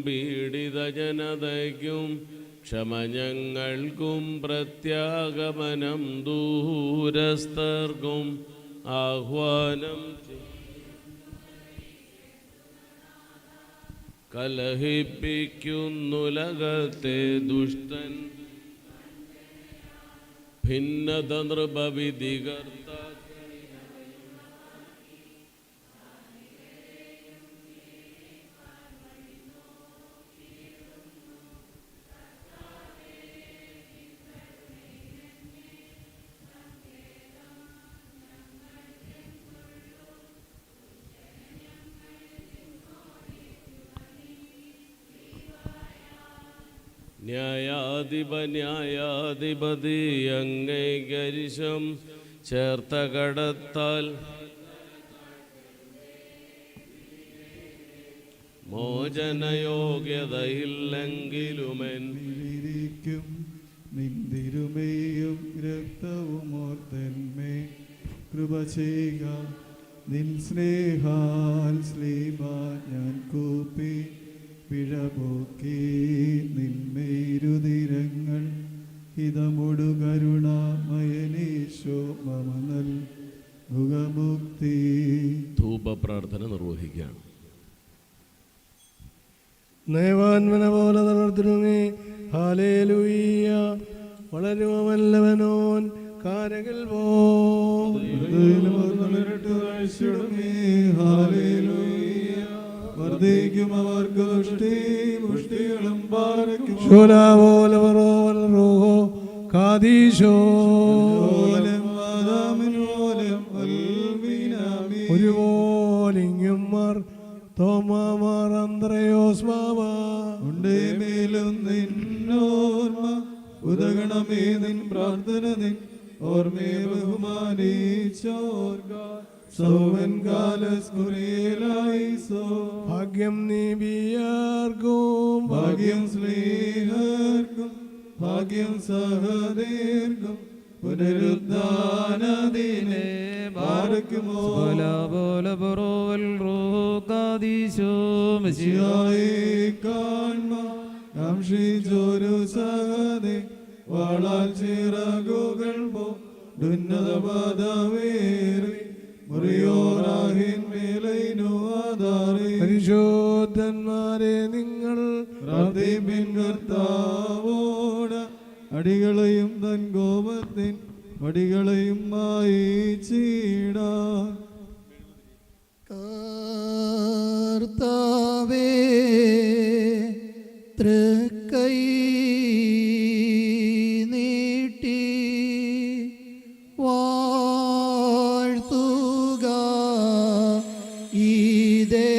പീഡിത ജനതയ്ക്കും ക്ഷമ ഞങ്ങൾക്കും പ്രത്യാഗമനം ദൂരസ്ഥർക്കും ആഹ്വാനം കലഹിപ്പിക്കുന്നുലകത്തെ ദുഷ്ടൻ ഭിന്നത നൃപവിധികർത്ത ന്യായാധിപതി അങ്ങേകരിശം ചേർത്ത കടത്താൽ മോചനയോഗ്യതയില്ലെങ്കിലുമെൻ നിന്തിരുമേയും രക്തവും ഓർത്തന്മേ കൃപ ചെയ്യുക. നിൻ സ്നേഹാൽ ശ്ലീബ ഞാൻ കൂപ്പി പിഴപോക്കി നിന്മേരുതിരങ്ങൾ ഹിതമൊടു കരുണാമയനീശോ മമനൽ മുഖമുക്തി. ധൂപ പ്രാർത്ഥന നിർവഹിക്കുകയാണ്. നയവാൻമന പോലെ തളർത്തിരുമേ ഹല്ലേലൂയ. വളരുവല്ലവനോൻ കാരകിൽ വർദ്ധിക്കും അവർക്ക് പുഷ്ടികളും പാലിക്കും. ഒരുപോലിങ്ങുമാർ തോമാമാർ അന്ത്രയോസ് ബാബ ഉണ്ടേ മേലും നിന്നോർമ്മ ഉദകണമേ നിൻ പ്രാർത്ഥന നിൻ ഓർമ്മയെ ബഹുമാനിച്ചോർഗ. ഭാഗ്യം നീബിയാർക്കും ഭാഗ്യം സ്നേഹർക്കും ഭാഗ്യം സഹദേർക്കും പുനരുദ്ധാനദിനെ പാർക്കുമോ. കാംക്ഷിച്ചൊരു സഹദേ വാളാൽ ചിറകുകൾ പോന്നത പദവേറി പരിശോധന്മാരെ നിങ്ങൾ പ്രാർത്ഥിപ്പിൻ കർത്താവോട്. അടികളെയും തൻ കോപത്തിൻ വടികളെയും മായിച്ചിടാൻ. കർത്താവേ തൃക്കൈ നീട്ടി വാഴ്ത്തുക ഈ ദേശത്തെ.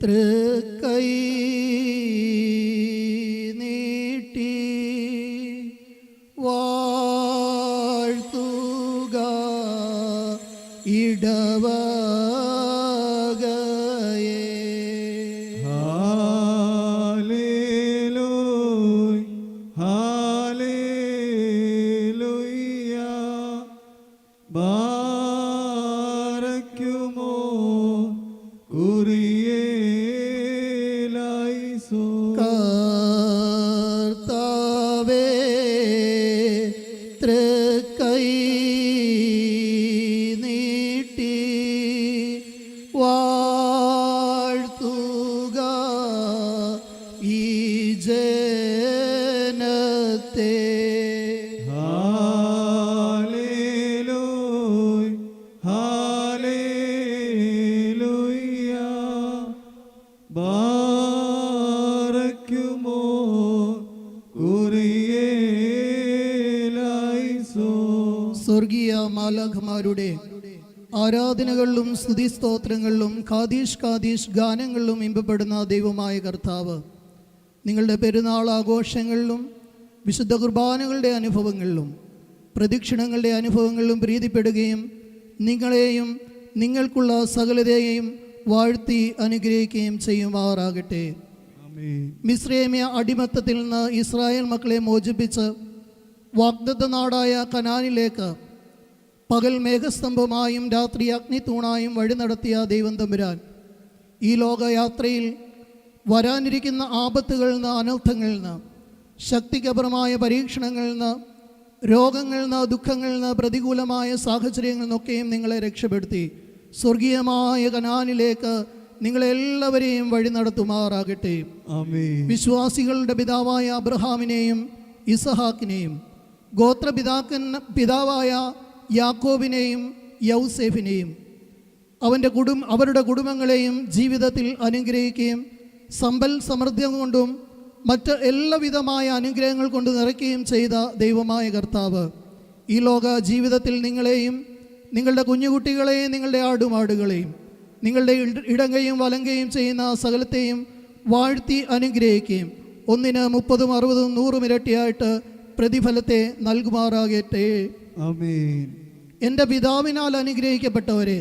തൃക്കൈ നീട്ടി വാഴ്ത്തുക ഇടവകയെ. കർത്താവേ തൃക്കൈ നീട്ടി വാഴ്ത്തുക ഈ ജനത്തെ. സ്വർഗീയ മാലാഖമാരുടെ ആരാധനകളിലും സ്തുതിസ്തോത്രങ്ങളിലും ഖാദീഷ് ഖാദീഷ് ഗാനങ്ങളിലും ഇമ്പപ്പെടുന്ന ദൈവമായ കർത്താവ് നിങ്ങളുടെ പെരുന്നാൾ ആഘോഷങ്ങളിലും വിശുദ്ധ കുർബാനകളുടെ അനുഭവങ്ങളിലും പ്രദക്ഷിണങ്ങളുടെ അനുഭവങ്ങളിലും പ്രീതിപ്പെടുകയും നിങ്ങളെയും നിങ്ങൾക്കുള്ള സകലതയെയും വാഴ്ത്തി അനുഗ്രഹിക്കുകയും ചെയ്യുമാറാകട്ടെ. മിസ്രൈമ്യ അടിമത്തത്തിൽ നിന്ന് ഇസ്രായേൽ മക്കളെ മോചിപ്പിച്ച് വാഗ്ദത്ത നാടായ കനാനിലേക്ക് പകൽ മേഘസ്തംഭമായും രാത്രി അഗ്നിത്തൂണായും വഴി നടത്തിയ ദൈവം തമ്പുരാൻ ഈ ലോകയാത്രയിൽ വരാനിരിക്കുന്ന ആപത്തുകളിൽ നിന്ന്, അനർത്ഥങ്ങളിൽ നിന്ന്, ശക്തിക്കപരമായ പരീക്ഷണങ്ങളിൽ നിന്ന്, രോഗങ്ങളിൽ നിന്ന്, ദുഃഖങ്ങളിൽ നിന്ന്, പ്രതികൂലമായ സാഹചര്യങ്ങളിൽ നിന്നൊക്കെയും നിങ്ങളെ രക്ഷപ്പെടുത്തി സ്വർഗീയമായ കനാനിലേക്ക് നിങ്ങളെല്ലാവരെയും വഴി നടത്തുമാറാകട്ടെ. വിശ്വാസികളുടെ പിതാവായ അബ്രഹാമിനെയും ഇസഹാക്കിനെയും പിതാവായ യാക്കോബിനെയും യൗസേഫിനെയും അവരുടെ കുടുംബങ്ങളെയും ജീവിതത്തിൽ അനുഗ്രഹിക്കുകയും സമ്പൽ സമൃദ്ധം കൊണ്ടും മറ്റ് എല്ലാവിധമായ അനുഗ്രഹങ്ങൾ കൊണ്ട് നിറയ്ക്കുകയും ചെയ്ത ദൈവമായ കർത്താവ് ഈ ലോക ജീവിതത്തിൽ നിങ്ങളെയും നിങ്ങളുടെ കുഞ്ഞുകുട്ടികളെയും നിങ്ങളുടെ ആടുമാടുകളെയും നിങ്ങളുടെ ഇടങ്കയും വലങ്കയും ചെയ്യുന്ന സകലത്തെയും വാഴ്ത്തി അനുഗ്രഹിക്കുകയും 1 30 60 100 ഇരട്ടിയായിട്ട് പ്രതിഫലത്തെ നൽകുമാറാകട്ടെ. ആമേൻ. എൻ്റെ പിതാവിനാൽ അനുഗ്രഹിക്കപ്പെട്ടവരെ,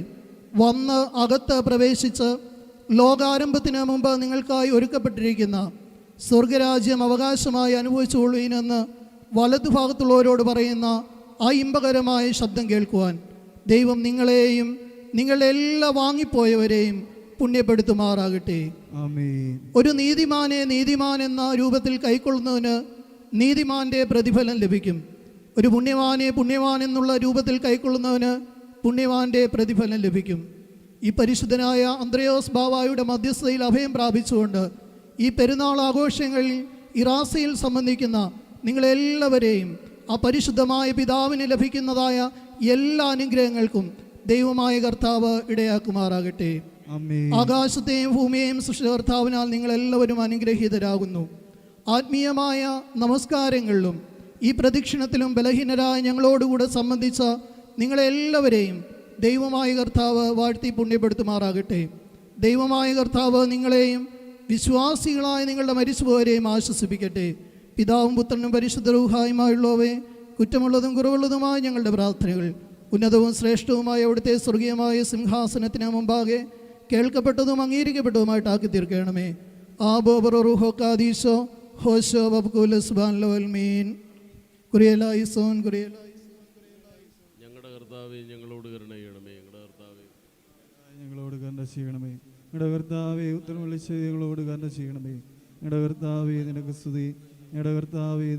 വന്ന് അകത്ത് പ്രവേശിച്ച് ലോകാരംഭത്തിന് മുമ്പ് നിങ്ങൾക്കായി ഒരുക്കപ്പെട്ടിരിക്കുന്ന സ്വർഗരാജ്യം അവകാശമായി അനുഭവിച്ചുകൊള്ളുവിനെന്ന് വലതുഭാഗത്തുള്ളവരോട് പറയുന്ന ആ ഇമ്പകരമായ ശബ്ദം കേൾക്കുവാൻ ദൈവം നിങ്ങളെയും നിങ്ങളുടെ എല്ലാ വാങ്ങിപ്പോയവരെയും പുണ്യപ്പെടുത്തുമാറാകട്ടെ. ആമേൻ. ഒരു നീതിമാനെ നീതിമാൻ എന്ന രൂപത്തിൽ കൈക്കൊള്ളുന്നവന് നീതിമാന്റെ പ്രതിഫലം ലഭിക്കും. ഒരു പുണ്യവാനെ പുണ്യവാൻ എന്നുള്ള രൂപത്തിൽ കൈക്കൊള്ളുന്നവന് പുണ്യവാന്റെ പ്രതിഫലം ലഭിക്കും. ഈ പരിശുദ്ധനായ അന്ത്രയോസ് ബാവായുടെ മധ്യസ്ഥതയിൽ അഭയം പ്രാപിച്ചുകൊണ്ട് ഈ പെരുന്നാൾ ആഘോഷങ്ങളിൽ ഇറാസയിൽ സംബന്ധിക്കുന്ന നിങ്ങളെല്ലാവരെയും ആ പരിശുദ്ധമായ പിതാവിന് ലഭിക്കുന്നതായ എല്ലാ അനുഗ്രഹങ്ങൾക്കും ദൈവമായ കർത്താവ് ഇടയാക്കുമാറാകട്ടെ. ആകാശത്തെയും ഭൂമിയെയും സൃഷ്ടികർത്താവിനാൽ നിങ്ങളെല്ലാവരും അനുഗ്രഹീതരാകുന്നു. ആത്മീയമായ നമസ്കാരങ്ങളിലും ഈ പ്രദക്ഷിണത്തിലും ബലഹീനരായ ഞങ്ങളോടുകൂടെ സംബന്ധിച്ച നിങ്ങളെല്ലാവരെയും ദൈവമായ കർത്താവ് വാഴ്ത്തി പുണ്യപ്പെടുത്തുമാറാകട്ടെ. ദൈവമായ കർത്താവ് നിങ്ങളെയും വിശ്വാസികളായ നിങ്ങളുടെ മരിച്ചുപോയവരെയും ആശ്വസിപ്പിക്കട്ടെ. പിതാവും പുത്രനും പരിശുദ്ധ റൂഹായുമായുള്ളവേ, കുറ്റമുള്ളതും കുറവുള്ളതുമായ ഞങ്ങളുടെ പ്രാർത്ഥനകൾ ഉന്നതവും ശ്രേഷ്ഠവുമായ അവിടുത്തെ സ്വർഗീയമായ സിംഹാസനത്തിന് മുമ്പാകെ കേൾക്കപ്പെട്ടതും അംഗീകരിക്കപ്പെട്ടതുമായിട്ടാക്കി തീർക്കണമേ. ആബോബറൂഹോക്കാദീശോ ഹോശോ ബബ്കുലസ്ബാൻലോൽമീൻ കുറിയലായിസോൻ ഞങ്ങളുടെ കർത്താവേ, ഞങ്ങളോട് കരുണ ചെയ്യണമേ. ഞങ്ങളുടെ കർത്താവേ, ഞങ്ങളോട് കരുണ ചെയ്യണമേ. ഞങ്ങളുടെ കർത്താവേ, ഉത്തരം വിളിച്ച് ഞങ്ങളോട് കരുണ ചെയ്യണമേ. ഞങ്ങളുടെ കർത്താവേ, നിനക്ക് സ്തുതി. ഞങ്ങളുടെ കർത്താവേ,